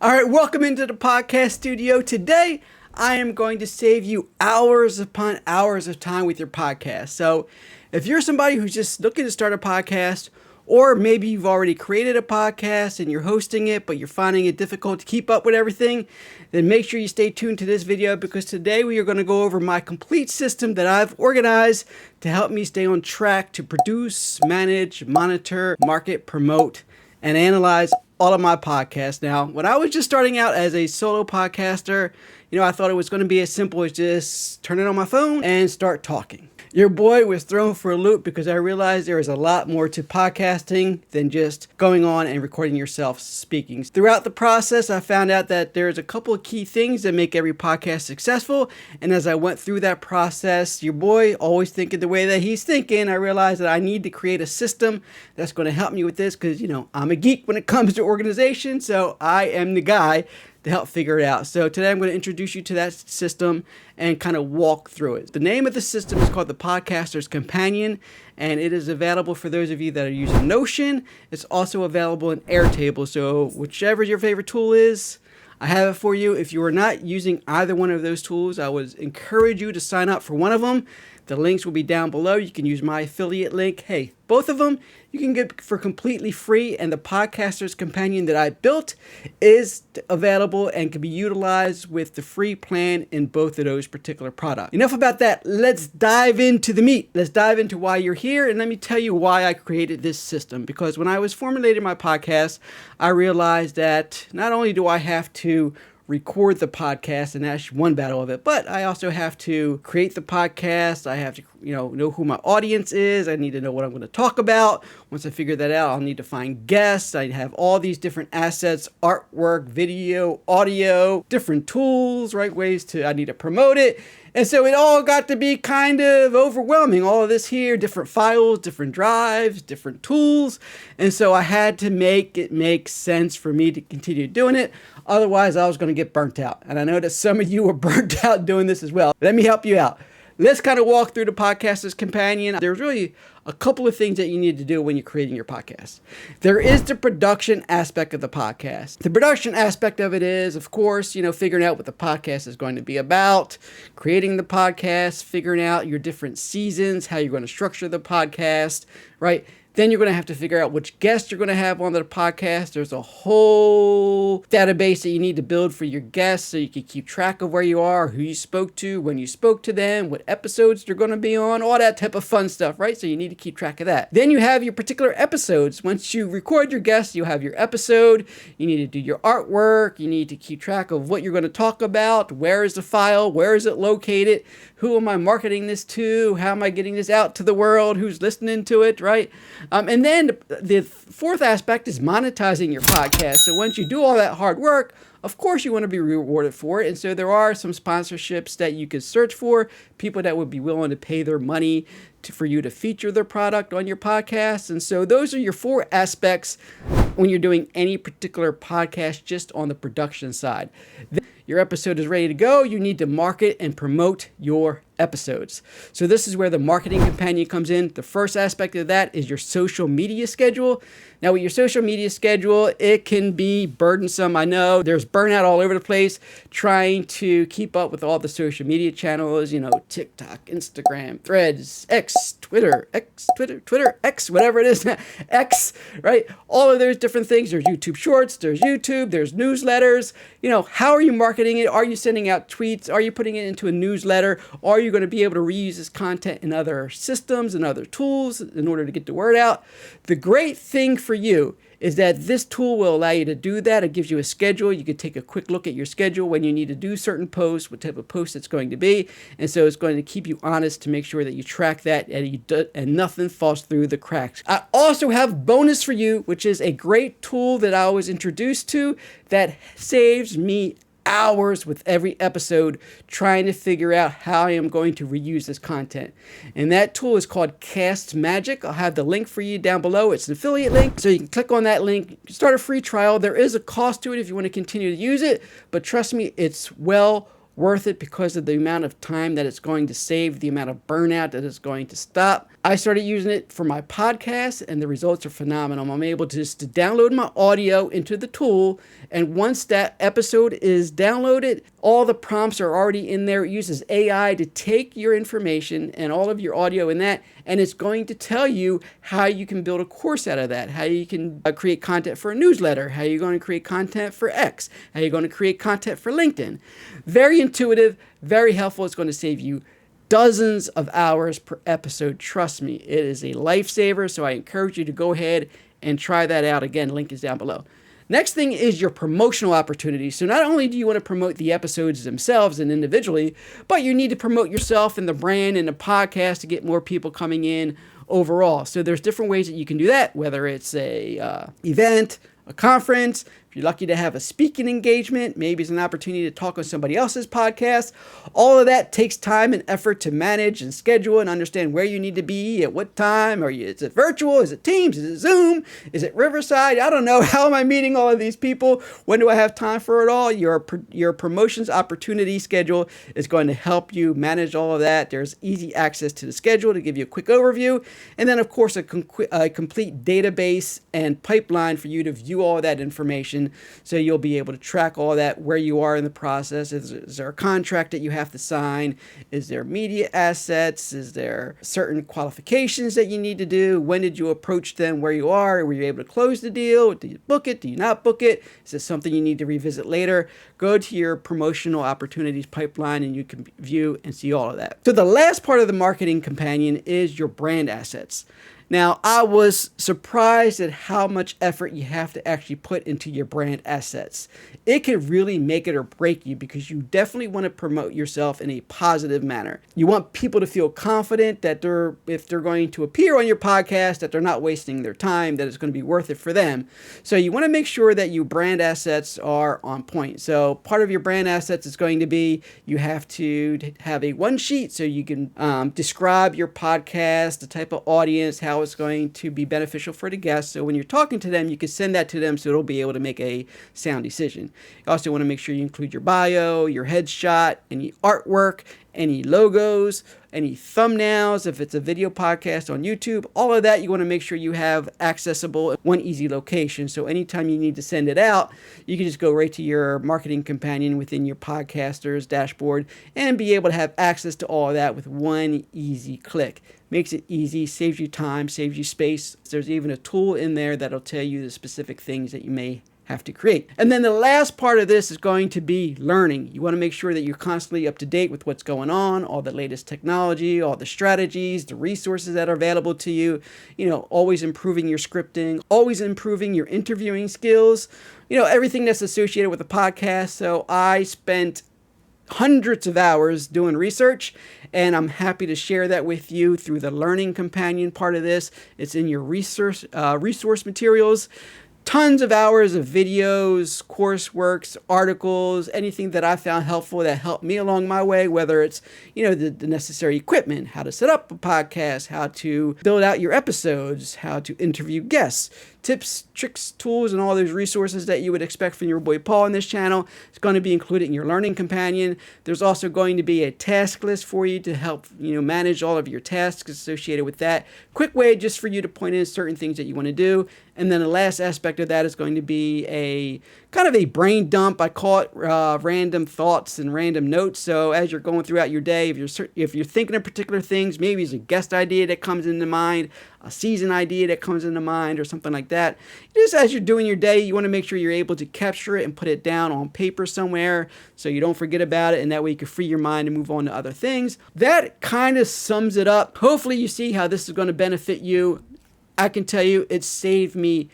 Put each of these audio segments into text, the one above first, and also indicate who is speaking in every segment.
Speaker 1: All right, welcome into the podcast studio. Today, I am going to save you hours upon hours of time with your podcast. So, if you're somebody who's just looking to start a podcast, or maybe you've already created a podcast and you're hosting it, but you're finding it difficult to keep up with everything, then make sure you stay tuned to this video because today we are going to go over my complete system that I've organized to help me stay on track to produce, manage, monitor, market, promote, and analyze all of my podcasts. Now, when I was just starting out as a solo podcaster, I thought it was going to be as simple as just turn it on my phone and start talking. Your boy was thrown for a loop because I realized there is a lot more to podcasting than just going on and recording yourself speaking. Throughout the process, I found out that there's a couple of key things that make every podcast successful. And as I went through that process, your boy always thinking the way that he's thinking, I realized that I need to create a system that's going to help me with this because, I'm a geek when it comes to organization. So I am the guy to help figure it out. So today I'm going to introduce you to that system and kind of walk through it. The name of the system is called the Podcaster's Companion, and it is available for those of you that are using Notion. It's also available in Airtable. So whichever your favorite tool is, I have it for you. If you are not using either one of those tools, I would encourage you to sign up for one of them. The links will be down below. You can use my affiliate link. Hey, both of them you can get for completely free, and the Podcaster's Companion that I built is available and can be utilized with the free plan in both of those particular products. Enough about that. Let's dive into the meat. Let's dive into why you're here, and let me tell you why I created this system. Because when I was formulating my podcast, I realized that not only do I have to record the podcast, and that's one battle of it, but I also have to create the podcast. I have to know who my audience is. I need to know what I'm going to talk about. Once I figure that out, I'll need to find guests. I have all these different assets: artwork, video, audio, different tools, right? I need to promote it. And so it all got to be kind of overwhelming. All of this here, different files, different drives, different tools. And so I had to make it make sense for me to continue doing it. Otherwise, I was going to get burnt out. And I know that some of you are burnt out doing this as well. Let me help you out. Let's kind of walk through the Podcaster's Companion. There's really a couple of things that you need to do when you're creating your podcast. There is the production aspect of the podcast. The production aspect of it is, of course, figuring out what the podcast is going to be about, creating the podcast, figuring out your different seasons, how you're going to structure the podcast, right? Then you're going to have to figure out which guests you're going to have on the podcast. There's a whole database that you need to build for your guests so you can keep track of where you are, who you spoke to, when you spoke to them, what episodes they're going to be on, all that type of fun stuff, right? So you need to keep track of that. Then you have your particular episodes. Once you record your guests, you have your episode. You need to do your artwork. You need to keep track of what you're going to talk about. Where is the file? Where is it located? Who am I marketing this to? How am I getting this out to the world? Who's listening to it, right? And then the fourth aspect is monetizing your podcast. So once you do all that hard work, of course you want to be rewarded for it. And so there are some sponsorships that you could search for, people that would be willing to pay their money for you to feature their product on your podcast. And so those are your four aspects when you're doing any particular podcast just on the production side. Then your episode is ready to go. You need to market and promote your episodes. So this is where the marketing companion comes in. The first aspect of that is your social media schedule. Now with your social media schedule, it can be burdensome. I know there's burnout all over the place trying to keep up with all the social media channels, TikTok, Instagram, Threads, Twitter, X, whatever it is, X, right? All of those different things. There's YouTube Shorts, there's YouTube, there's newsletters. How are you marketing it? Are you sending out tweets? Are you putting it into a newsletter? Are you going to be able to reuse this content in other systems and other tools in order to get the word out? The great thing for you is that this tool will allow you to do that. It gives you a schedule. You can take a quick look at your schedule when you need to do certain posts, what type of post it's going to be. And so it's going to keep you honest to make sure that you track that and nothing falls through the cracks. I also have bonus for you, which is a great tool that I was introduced to that saves me hours with every episode trying to figure out how I am going to reuse this content. And that tool is called Cast Magic. I'll have the link for you down below. It's an affiliate link, so you can click on that link, start a free trial. There is a cost to it if you want to continue to use it, but trust me, it's well worth it because of the amount of time that it's going to save, the amount of burnout that it's going to stop. I started using it for my podcast, and the results are phenomenal. I'm able to just to download my audio into the tool, and once that episode is downloaded, all the prompts are already in there. It uses AI to take your information and all of your audio in that, and it's going to tell you how you can build a course out of that, how you can create content for a newsletter, how you're going to create content for X, how you're going to create content for LinkedIn. Very intuitive, very helpful. It's going to save you dozens of hours per episode. Trust me, it is a lifesaver. So I encourage you to go ahead and try that out. Again, link is down below. Next thing is your promotional opportunities. So not only do you want to promote the episodes themselves and individually, but you need to promote yourself and the brand and the podcast to get more people coming in overall. So there's different ways that you can do that, whether it's a event, a conference. If you're lucky to have a speaking engagement, maybe it's an opportunity to talk on somebody else's podcast. All of that takes time and effort to manage and schedule and understand where you need to be at what time. Is it virtual? Is it Teams? Is it Zoom? Is it Riverside? I don't know. How am I meeting all of these people? When do I have time for it all? Your promotions opportunity schedule is going to help you manage all of that. There's easy access to the schedule to give you a quick overview. And then, of course, a complete database and pipeline for you to view all of that information. So you'll be able to track all that, where you are in the process. Is there a contract that you have to sign? Is there media assets? Is there certain qualifications that you need to do? When did you approach them? Where you are? Were you able to close the deal? Did you book it? Do you not book it? Is this something you need to revisit later? Go to your promotional opportunities pipeline and you can view and see all of that. So the last part of the marketing companion is your brand assets. Now, I was surprised at how much effort you have to actually put into your brand assets. It could really make it or break you because you definitely want to promote yourself in a positive manner. You want people to feel confident that if they're going to appear on your podcast, that they're not wasting their time, that it's going to be worth it for them. So you want to make sure that your brand assets are on point. So part of your brand assets is going to be you have to have a one sheet so you can describe your podcast, the type of audience, how it's going to be beneficial for the guests. So when you're talking to them, you can send that to them so they'll be able to make a sound decision. You also want to make sure you include your bio, your headshot, any artwork, any logos, any thumbnails, if it's a video podcast on YouTube, all of that you want to make sure you have accessible in one easy location. So anytime you need to send it out, you can just go right to your marketing companion within your podcaster's dashboard and be able to have access to all of that with one easy click. Makes it easy, saves you time, saves you space. There's even a tool in there that'll tell you the specific things that you may have to create. And then the last part of this is going to be learning. You want to make sure that you're constantly up to date with what's going on, all the latest technology, all the strategies, the resources that are available to you, always improving your scripting, always improving your interviewing skills, everything that's associated with the podcast. So I spent hundreds of hours doing research, and I'm happy to share that with you through the learning companion part of this. It's in your resource materials. Tons of hours of videos, courseworks, articles, anything that I found helpful that helped me along my way, whether it's, the necessary equipment, how to set up a podcast, how to build out your episodes, how to interview guests, tips, tricks, tools, and all those resources that you would expect from your boy Paul on this channel. It's going to be included in your learning companion. There's also going to be a task list for you to help, manage all of your tasks associated with that. Quick way just for you to point in certain things that you want to do. And then the last aspect of that is going to be a kind of a brain dump. I call it random thoughts and random notes. So as you're going throughout your day, if you're thinking of particular things, maybe it's a guest idea that comes into mind, a season idea that comes into mind, or something like that. Just as you're doing your day, you want to make sure you're able to capture it and put it down on paper somewhere so you don't forget about it, and that way you can free your mind and move on to other things. That kind of sums it up. Hopefully you see how this is going to benefit you. I can tell you it saved me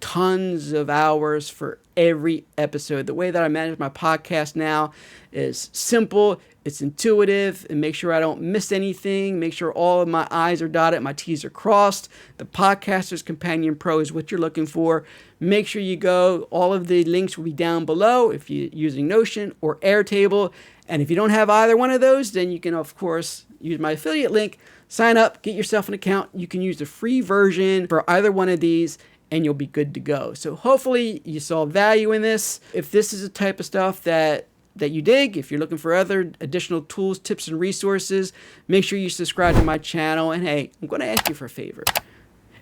Speaker 1: tons of hours for every episode. The way that I manage my podcast now is simple, it's intuitive, and make sure I don't miss anything, make sure all of my I's are dotted, my T's are crossed. The Podcaster's Companion Pro is what you're looking for. Make sure you go. All of the links will be down below if you're using Notion or Airtable. And if you don't have either one of those, then you can, of course, use my affiliate link, sign up, get yourself an account. You can use the free version for either one of these, and you'll be good to go. So hopefully you saw value in this. If this is the type of stuff that that you dig, if you're looking for other additional tools, tips, and resources, make sure you subscribe to my channel. And hey, I'm going to ask you for a favor.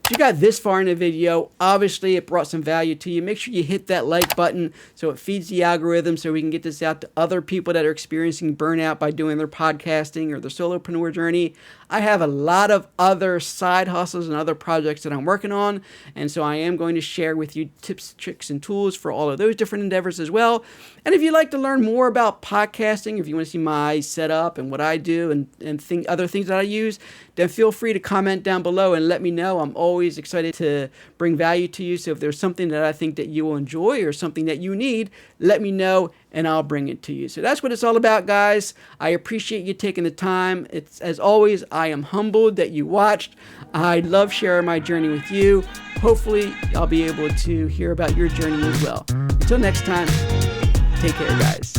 Speaker 1: If you got this far in the video, obviously it brought some value to you. Make sure you hit that like button so it feeds the algorithm so we can get this out to other people that are experiencing burnout by doing their podcasting or their solopreneur journey. I have a lot of other side hustles and other projects that I'm working on, and so I am going to share with you tips, tricks, and tools for all of those different endeavors as well. And if you'd like to learn more about podcasting, if you want to see my setup and what I do and other things that I use, then feel free to comment down below and let me know. I'm always excited to bring value to you. So if there's something that I think that you will enjoy or something that you need, let me know and I'll bring it to you. So that's what it's all about, guys. I appreciate you taking the time. It's, as always, I am humbled that you watched. I love sharing my journey with you. Hopefully, I'll be able to hear about your journey as well. Until next time, take care, guys.